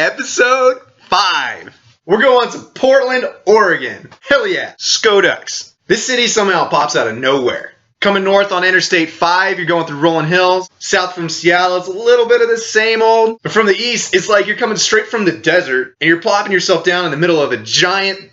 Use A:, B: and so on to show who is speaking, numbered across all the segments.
A: Episode 5. We're going to Portland, Oregon. Hell yeah, Skodux. This city somehow pops out of nowhere. Coming north on Interstate 5, you're going through rolling hills. South from Seattle, it's a little bit of the same old. But from the east, it's like you're coming straight from the desert and you're plopping yourself down in the middle of a giant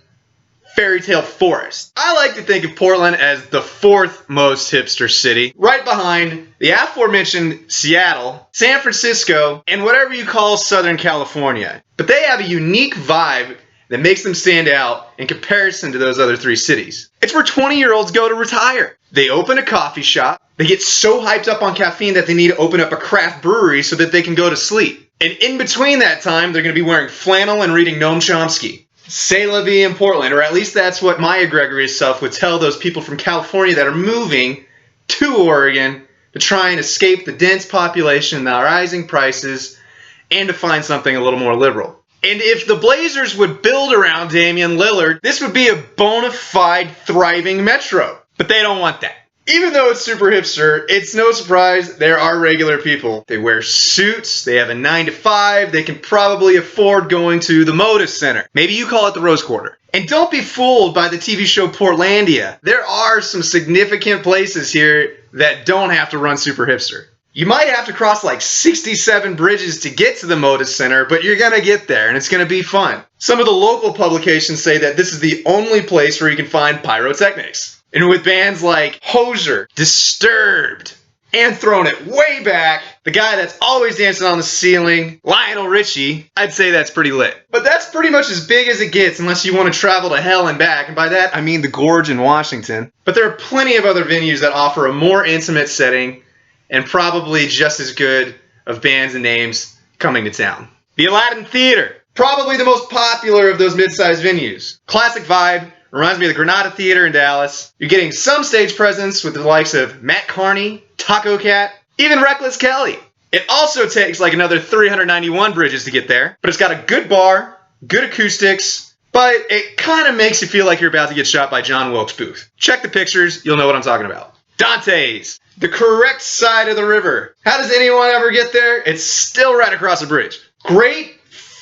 A: fairy tale forest. I like to think of Portland as the 4th most hipster city, right behind the aforementioned Seattle, San Francisco, and whatever you call Southern California. But they have a unique vibe that makes them stand out in comparison to those other 3 cities. It's where 20-year-olds go to retire. They open a coffee shop, they get so hyped up on caffeine that they need to open up a craft brewery so that they can go to sleep. And in between that time, they're going to be wearing flannel and reading Noam Chomsky. C'est la vie in Portland, or at least that's what my egregious self would tell those people from California that are moving to Oregon to try and escape the dense population, the rising prices, and to find something a little more liberal. And if the Blazers would build around Damian Lillard, this would be a bona fide thriving metro. But they don't want that. Even though it's super hipster, it's no surprise there are regular people. They wear suits, they have a 9-to-5, they can probably afford going to the Moda Center. Maybe you call it the Rose Quarter. And don't be fooled by the TV show Portlandia. There are some significant places here that don't have to run super hipster. You might have to cross like 67 bridges to get to the Moda Center, but you're gonna get there and it's gonna be fun. Some of the local publications say that this is the only place where you can find pyrotechnics. And with bands like Hozier, Disturbed, and throwing it way back, the guy that's always dancing on the ceiling, Lionel Richie, I'd say that's pretty lit. But that's pretty much as big as it gets unless you want to travel to hell and back, and by that I mean the Gorge in Washington. But there are plenty of other venues that offer a more intimate setting and probably just as good of bands and names coming to town. The Aladdin Theater, probably the most popular of those mid-sized venues. Classic vibe. Reminds me of the Granada Theater in Dallas. You're getting some stage presence with the likes of Matt Carney, Taco Cat, even Reckless Kelly. It also takes like another 391 bridges to get there, but it's got a good bar, good acoustics, but it kind of makes you feel like you're about to get shot by John Wilkes Booth. Check the pictures, you'll know what I'm talking about. Dante's, the correct side of the river. How does anyone ever get there? It's still right across the bridge. Great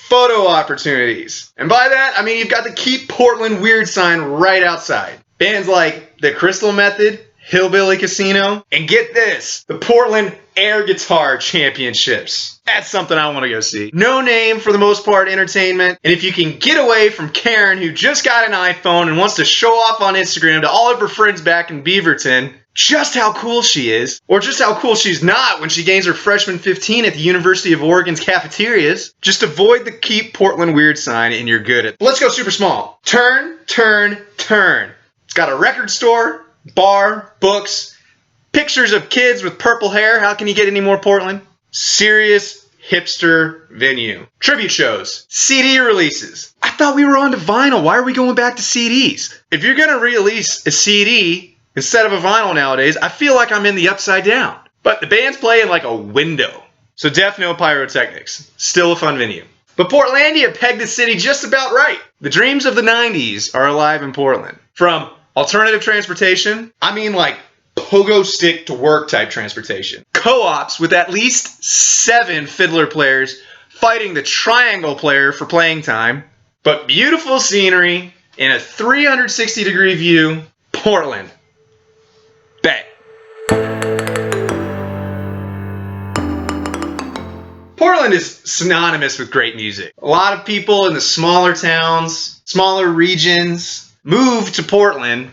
A: photo opportunities. And by that, I mean you've got the Keep Portland Weird sign right outside. Bands like The Crystal Method, Hillbilly Casino, and get this, the Portland Air Guitar Championships. That's something I want to go see. No name for the most part entertainment, and if you can get away from Karen who just got an iPhone and wants to show off on Instagram to all of her friends back in Beaverton just how cool she is, or just how cool she's not when she gains her freshman 15 at the University of Oregon's cafeterias, just avoid the Keep Portland Weird sign and you're good at it. Let's go super small. Turn, turn, turn. It's got a record store, bar, books, pictures of kids with purple hair. How can you get any more Portland? Serious hipster venue. Tribute shows, CD releases. I thought we were on to vinyl. Why are we going back to CDs? If you're going to release a CD instead of a vinyl nowadays, I feel like I'm in the upside down. But the band's play in like a window. So no pyrotechnics. Still a fun venue. But Portlandia pegged the city just about right. The dreams of the 90s are alive in Portland. From alternative transportation, I mean like pogo stick to work type transportation. Co-ops with at least 7 fiddler players fighting the triangle player for playing time. But beautiful scenery and a 360 degree view. Portland. Bet. Portland is synonymous with great music. A lot of people in the smaller towns, smaller regions, move to Portland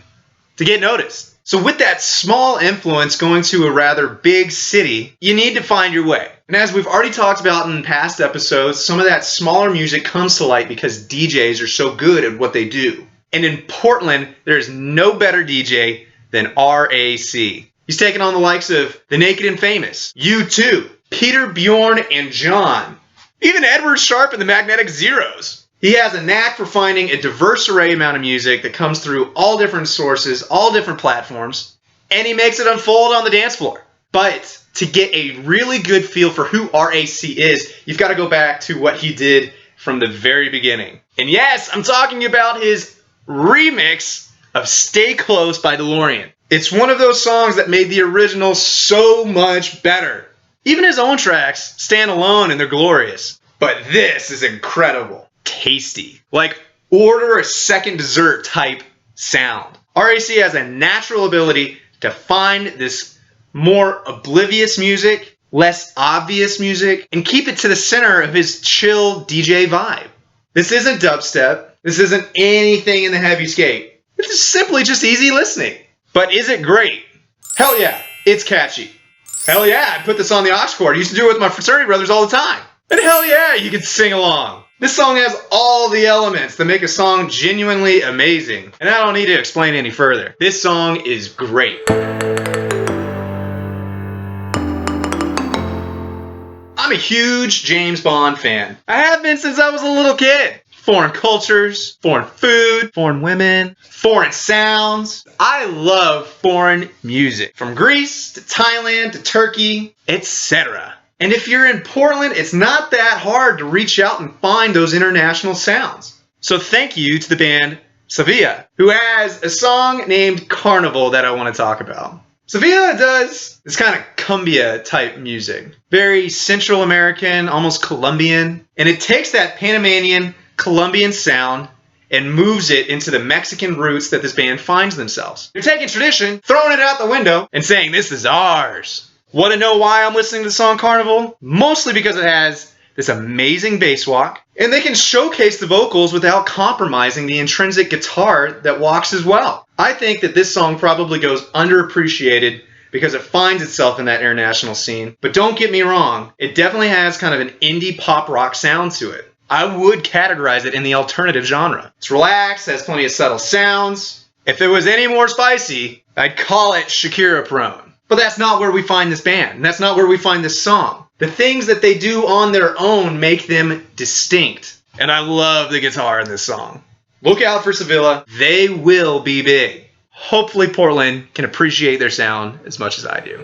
A: to get noticed. So with that small influence going to a rather big city, you need to find your way. And as we've already talked about in past episodes, some of that smaller music comes to light because DJs are so good at what they do. And in Portland, there's no better DJ than RAC. He's taken on the likes of The Naked and Famous, U2, Peter, Bjorn, and John. Even Edward Sharpe and the Magnetic Zeros. He has a knack for finding a diverse array amount of music that comes through all different sources, all different platforms, and he makes it unfold on the dance floor. But to get a really good feel for who RAC is, you've got to go back to what he did from the very beginning. And yes, I'm talking about his remix of Stay Close by DeLorean. It's one of those songs that made the original so much better. Even his own tracks stand alone and they're glorious. But this is incredible. Tasty. Like order a second dessert type sound. RAC has a natural ability to find this more oblivious music, less obvious music, and keep it to the center of his chill DJ vibe. This isn't dubstep. This isn't anything in the heavy skate. This is simply just easy listening. But is it great? Hell yeah, it's catchy. Hell yeah, I'd put this on the aux cord. I used to do it with my fraternity brothers all the time. And hell yeah, you can sing along. This song has all the elements that make a song genuinely amazing. And I don't need to explain any further. This song is great. I'm a huge James Bond fan. I have been since I was a little kid. Foreign cultures, foreign food, foreign women, foreign sounds. I love foreign music. From Greece to Thailand to Turkey, etc. And if you're in Portland, it's not that hard to reach out and find those international sounds. So thank you to the band Savila, who has a song named Carnival that I want to talk about. Savila does this kind of cumbia type music. Very Central American, almost Colombian. And it takes that Panamanian Colombian sound and moves it into the Mexican roots that this band finds themselves. They're taking tradition, throwing it out the window, and saying this is ours. Want to know why I'm listening to the song Carnival? Mostly because it has this amazing bass walk, and they can showcase the vocals without compromising the intrinsic guitar that walks as well. I think that this song probably goes underappreciated because it finds itself in that international scene. But don't get me wrong, it definitely has kind of an indie pop rock sound to it. I would categorize it in the alternative genre. It's relaxed, has plenty of subtle sounds. If it was any more spicy, I'd call it Shakira prone. But that's not where we find this band, and that's not where we find this song. The things that they do on their own make them distinct. And I love the guitar in this song. Look out for Savila. They will be big. Hopefully Portland can appreciate their sound as much as I do.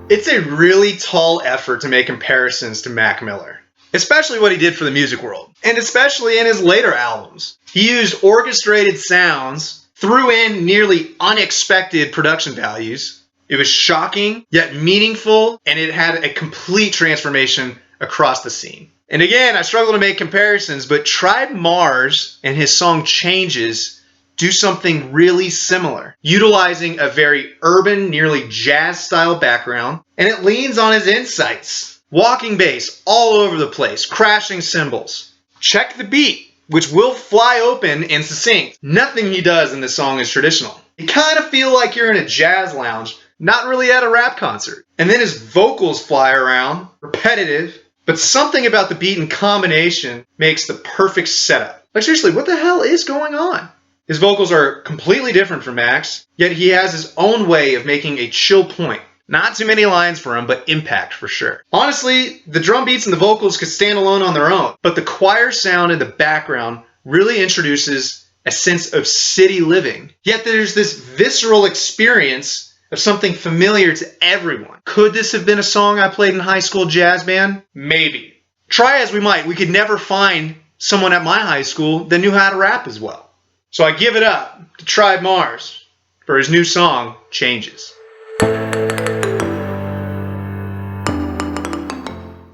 A: It's a really tall effort to make comparisons to Mac Miller, especially what he did for the music world, and especially in his later albums. He used orchestrated sounds, threw in nearly unexpected production values. It was shocking, yet meaningful, and it had a complete transformation across the scene. And again, I struggle to make comparisons, but Tribe Mars and his song Changes do something really similar, utilizing a very urban, nearly jazz-style background, and it leans on his insights. Walking bass all over the place, crashing cymbals. Check the beat, which will fly open and succinct. Nothing he does in this song is traditional. You kind of feel like you're in a jazz lounge, not really at a rap concert. And then his vocals fly around, repetitive, but something about the beat in combination makes the perfect setup. Like seriously, what the hell is going on? His vocals are completely different from Mac's, yet he has his own way of making a chill point. Not too many lines for him, but impact for sure. Honestly, the drum beats and the vocals could stand alone on their own, but the choir sound in the background really introduces a sense of city living. Yet there's this visceral experience of something familiar to everyone. Could this have been a song I played in high school jazz band? Maybe. Try as we might, we could never find someone at my high school that knew how to rap as well. So I give it up to Tribe Mars for his new song, Changes.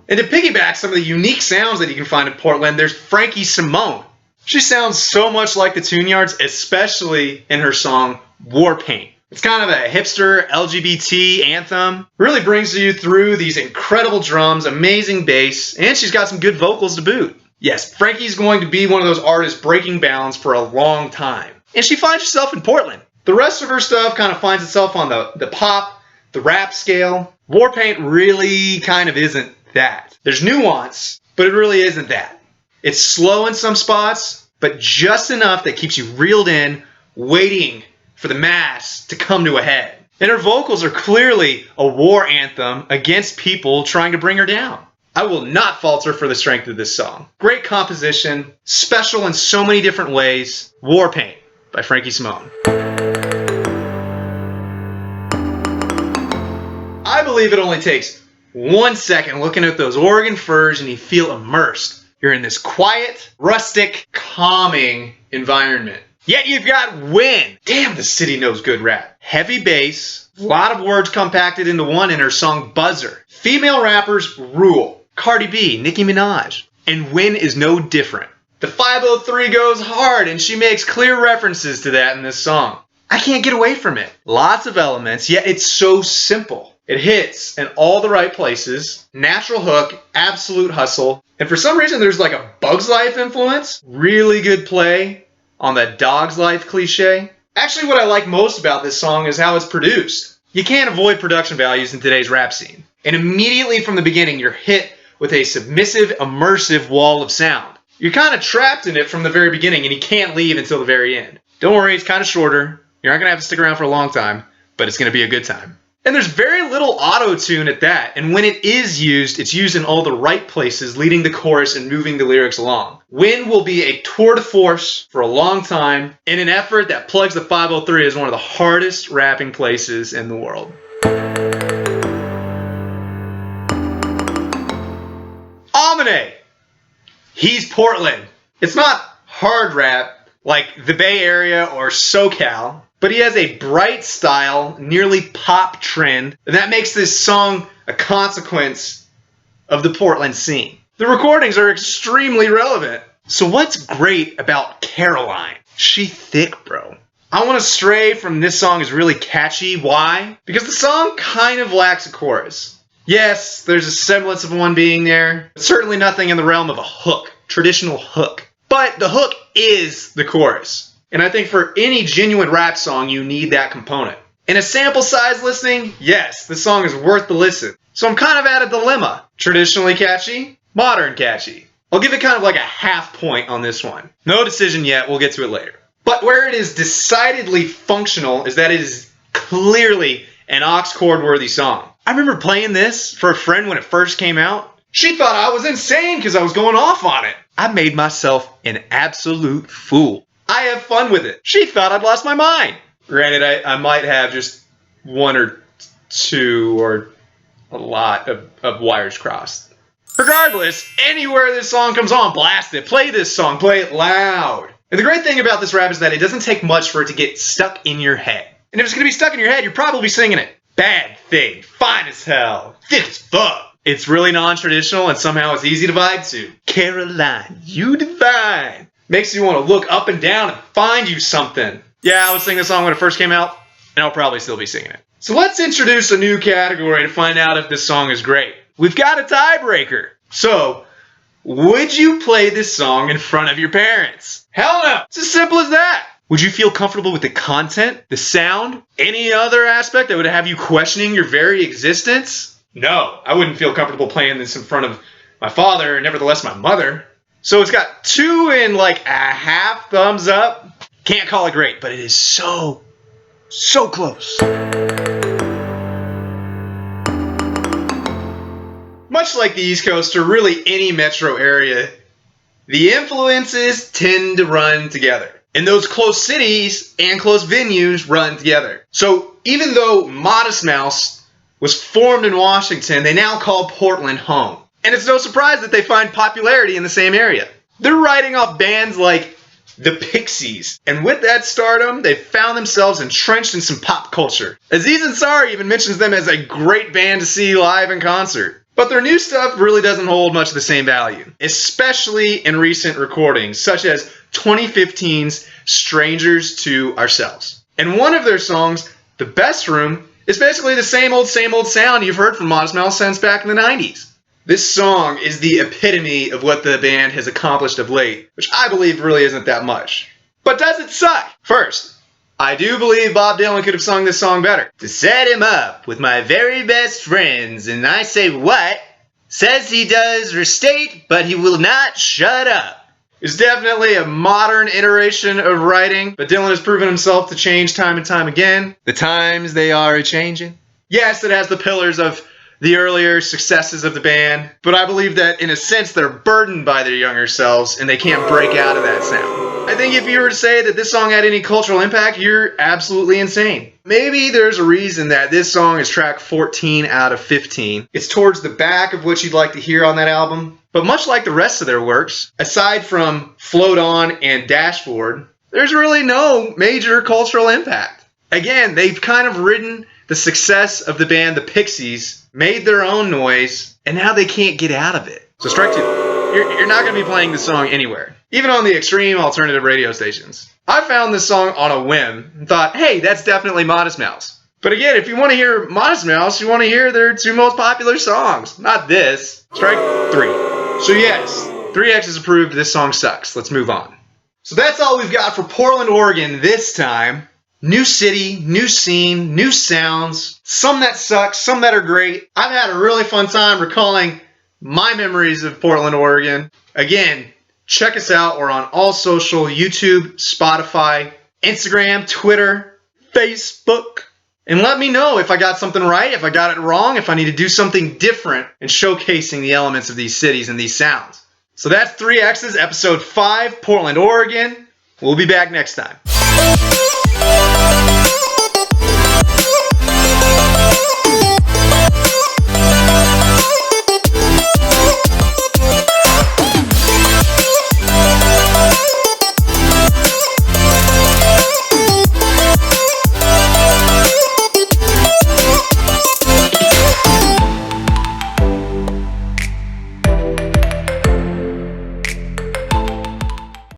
A: And to piggyback some of the unique sounds that you can find in Portland, there's Frankie Simone. She sounds so much like the Tune Yards, especially in her song War Paint. It's kind of a hipster LGBT anthem. Really brings you through these incredible drums, amazing bass, and she's got some good vocals to boot. Yes, Frankie's going to be one of those artists breaking bounds for a long time. And she finds herself in Portland. The rest of her stuff kind of finds itself on the pop, the rap scale. Warpaint really kind of isn't that. There's nuance, but it really isn't that. It's slow in some spots, but just enough that keeps you reeled in, waiting for the mass to come to a head. And her vocals are clearly a war anthem against people trying to bring her down. I will not falter for the strength of this song. Great composition, special in so many different ways. War Paint by Frankie Simone. I believe it only takes 1 second looking at those Oregon firs and you feel immersed. You're in this quiet, rustic, calming environment. Yet you've got Wynne. Damn, the city knows good rap. Heavy bass, a lot of words compacted into one in her song Buzzer. Female rappers rule. Cardi B, Nicki Minaj. And Wynne is no different. The 503 goes hard, and she makes clear references to that in this song. I can't get away from it. Lots of elements, yet it's so simple. It hits in all the right places. Natural hook, absolute hustle. And for some reason, there's like a Bug's Life influence. Really good play on that dog's life cliche. Actually, what I like most about this song is how it's produced. You can't avoid production values in today's rap scene. And immediately from the beginning, you're hit with a submissive, immersive wall of sound. You're kind of trapped in it from the very beginning, and you can't leave until the very end. Don't worry, it's kind of shorter. You're not going to have to stick around for a long time, but it's going to be a good time. And there's very little auto-tune at that, and when it is used, it's used in all the right places, leading the chorus and moving the lyrics along. Wynne will be a tour de force for a long time in an effort that plugs the 503 as one of the hardest rapping places in the world. Amine! He's Portland. It's not hard rap like the Bay Area or SoCal, but he has a bright style, nearly pop trend, and that makes this song a consequence of the Portland scene. The recordings are extremely relevant. So what's great about Caroline? She thick, bro. I Wanna Stray from this song is really catchy. Why? Because the song kind of lacks a chorus. Yes, there's a semblance of one being there, but certainly nothing in the realm of a hook, traditional hook. But the hook is the chorus. And I think for any genuine rap song, you need that component. In a sample size listening, yes, the song is worth the listen. So I'm kind of at a dilemma. Traditionally catchy, modern catchy. I'll give it kind of like a half point on this one. No decision yet, we'll get to it later. But where it is decidedly functional is that it is clearly an aux chord worthy song. I remember playing this for a friend when it first came out. She thought I was insane because I was going off on it. I made myself an absolute fool. I have fun with it. She thought I'd lost my mind. Granted, I might have just one or two or a lot of wires crossed. Regardless, anywhere this song comes on, blast it. Play this song. Play it loud. And the great thing about this rap is that it doesn't take much for it to get stuck in your head. And if it's going to be stuck in your head, you're probably singing it. Bad thing, fine as hell, thick as fuck. It's really non-traditional and somehow it's easy to vibe to. Caroline, you divine. Makes you want to look up and down and find you something. Yeah, I was singing this song when it first came out, and I'll probably still be singing it. So let's introduce a new category to find out if this song is great. We've got a tiebreaker. So, would you play this song in front of your parents? Hell no! It's as simple as that. Would you feel comfortable with the content, the sound, any other aspect that would have you questioning your very existence? No, I wouldn't feel comfortable playing this in front of my father and nevertheless my mother. So it's got 2 and like a half thumbs up. Can't call it great, but it is so close. Much like the East Coast or really any metro area, the influences tend to run together. And those close cities and close venues run together. So even though Modest Mouse was formed in Washington, they now call Portland home. And it's no surprise that they find popularity in the same area. They're writing off bands like the Pixies. And with that stardom, they found themselves entrenched in some pop culture. Aziz Ansari even mentions them as a great band to see live in concert. But their new stuff really doesn't hold much of the same value, especially in recent recordings, such as 2015's Strangers to Ourselves. And one of their songs, The Best Room, is basically the same old sound you've heard from Modest Mouse since back in the 90s. This song is the epitome of what the band has accomplished of late, which I believe really isn't that much. But does it suck? First, I do believe Bob Dylan could have sung this song better. To set him up with my very best friends, and I say what? Says he does restate, but he will not shut up. It's definitely a modern iteration of writing, but Dylan has proven himself to change time and time again. The times they are a-changing. Yes, it has the pillars of the earlier successes of the band, but I believe that in a sense they're burdened by their younger selves and they can't break out of that sound. I think if you were to say that this song had any cultural impact, you're absolutely insane. Maybe there's a reason that this song is track 14 out of 15. It's towards the back of what you'd like to hear on that album, but much like the rest of their works, aside from Float On and Dashboard, there's really no major cultural impact. Again, they've kind of ridden the success of the band The Pixies, made their own noise, and now they can't get out of it. So strike two. You're not going to be playing this song anywhere, even on the extreme alternative radio stations. I found this song on a whim and thought, hey, that's definitely Modest Mouse. But again, if you want to hear Modest Mouse, you want to hear their two most popular songs, not this. Strike three. So yes, 3X is approved. This song sucks. Let's move on. So that's all we've got for Portland, Oregon this time. New city, new scene, new sounds. Some that suck, some that are great. I've had a really fun time recalling my memories of Portland, Oregon. Again, check us out. We're on all social, YouTube, Spotify, Instagram, Twitter, Facebook. And let me know if I got something right, if I got it wrong, if I need to do something different in showcasing the elements of these cities and these sounds. So that's 3X's episode 5, Portland, Oregon. We'll be back next time.